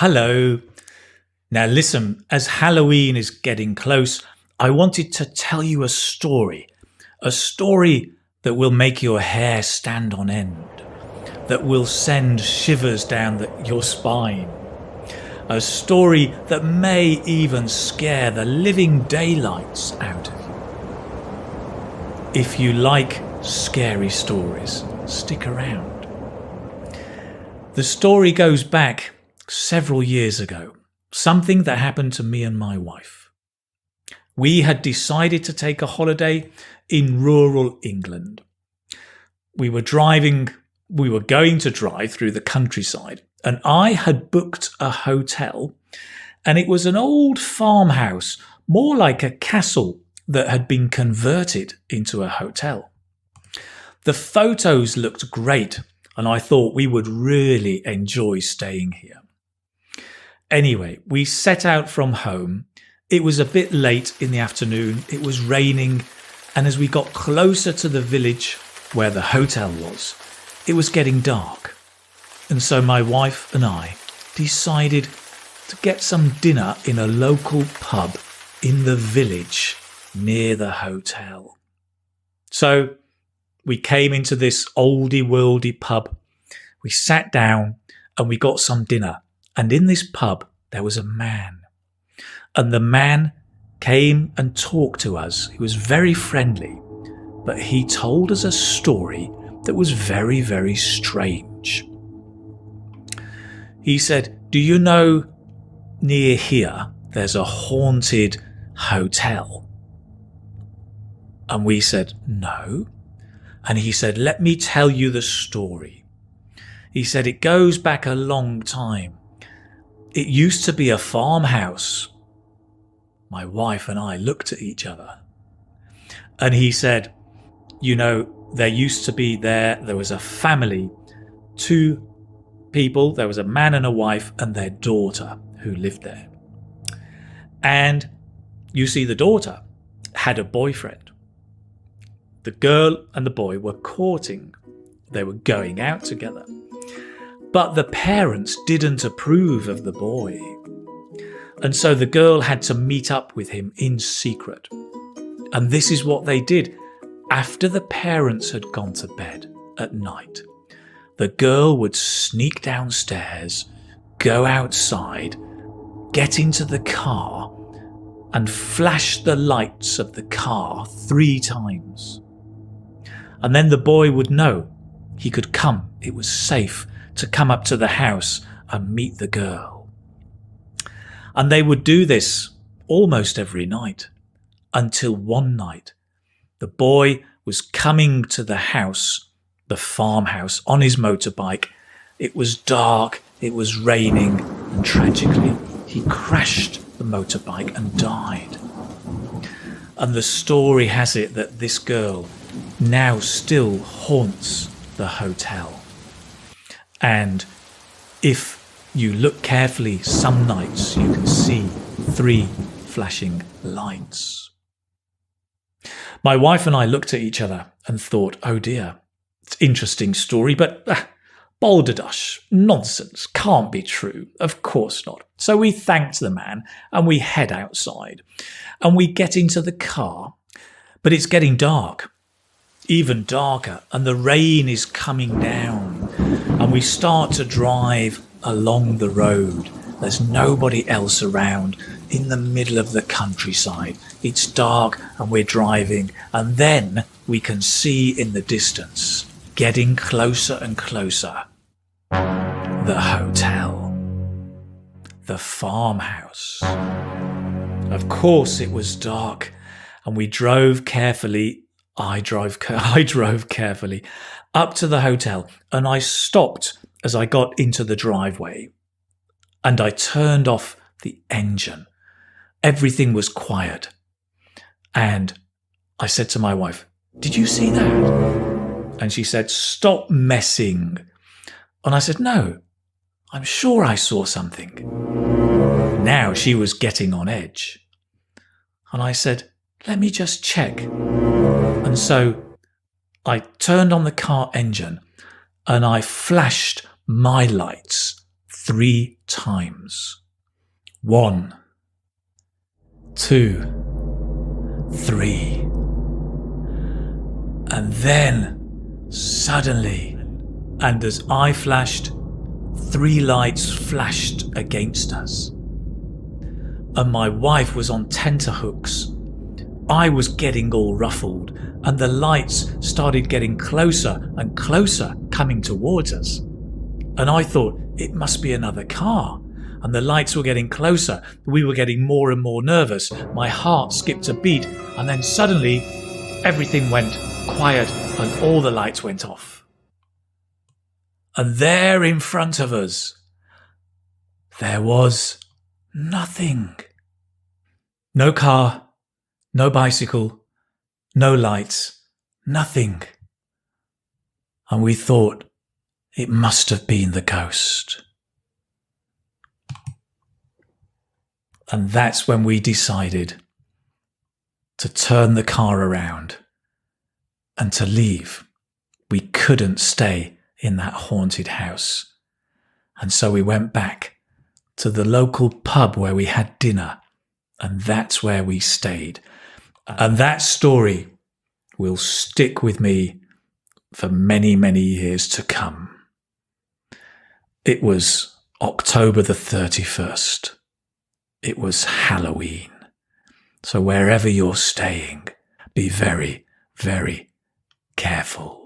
Hello. Now listen, as Halloween is getting close, I wanted to tell you a story that will make your hair stand on end, that will send shivers down your spine, a story that may even scare the living daylights out of you. If you like scary stories, stick around. The story goes back several years ago, something that happened to me and my wife. We had decided to take a holiday in rural England. We were going to drive through the countryside, and I had booked a hotel, and it was an old farmhouse, more like a castle that had been converted into a hotel. The photos looked great, and I thought we would really enjoy staying here. Anyway, we set out from home. It was a bit late in the afternoon. It was raining. And as we got closer to the village where the hotel was, it was getting dark. And so my wife and I decided to get some dinner in a local pub in the village near the hotel. So we came into this oldie-worldy pub. We sat down and we got some dinner. And in this pub, there was a man. And the man came and talked to us. He was very friendly, but he told us a story that was very, very strange. He said, "Do you know near here there's a haunted hotel?" And we said, "No." And he said, "Let me tell you the story." He said, "It goes back a long time. It used to be a farmhouse." My wife and I looked at each other. And he said, "You know, there was a family, two people, there was a man and a wife and their daughter who lived there. And you see, the daughter had a boyfriend. The girl and the boy were courting. They were going out together. But the parents didn't approve of the boy. And so the girl had to meet up with him in secret. And this is what they did. After the parents had gone to bed at night, the girl would sneak downstairs, go outside, get into the car, and flash the lights of the car 3 times. And then the boy would know he could come. It was safe to come up to the house and meet the girl. And they would do this almost every night, until one night the boy was coming to the house, the farmhouse, on his motorbike. It was dark, it was raining, and tragically he crashed the motorbike and died. And the story has it that this girl now still haunts the hotel. And if you look carefully, some nights you can see 3 flashing lights. My wife and I looked at each other and thought, oh dear, it's an interesting story, but balderdash, nonsense, can't be true. Of course not. So we thanked the man and we head outside and we get into the car, but it's getting dark. Even darker, and the rain is coming down, and we start to drive along the road. There's nobody else around, in the middle of the countryside. It's dark and we're driving, and then we can see in the distance, getting closer and closer, the hotel, the farmhouse. Of course it was dark, and we drove carefully. I drove carefully up to the hotel, and I stopped as I got into the driveway and I turned off the engine. Everything was quiet. And I said to my wife, "Did you see that?" And she said, "Stop messing." And I said, "No, I'm sure I saw something." Now she was getting on edge. And I said, "Let me just check." And so I turned on the car engine and I flashed my lights 3 times. 1, 2, 3. And then, suddenly, and as I flashed, 3 lights flashed against us. And my wife was on tenterhooks. I was getting all ruffled, and the lights started getting closer and closer, coming towards us. And I thought, it must be another car. And the lights were getting closer. We were getting more and more nervous. My heart skipped a beat, and then suddenly, everything went quiet and all the lights went off. And there in front of us, there was nothing. No car, no bicycle, no lights, nothing. And we thought it must have been the ghost. And that's when we decided to turn the car around and to leave. We couldn't stay in that haunted house. And so we went back to the local pub where we had dinner, and that's where we stayed. And that story will stick with me for many, many years to come. It was October the 31st. It was Halloween. So wherever you're staying, be very, very careful.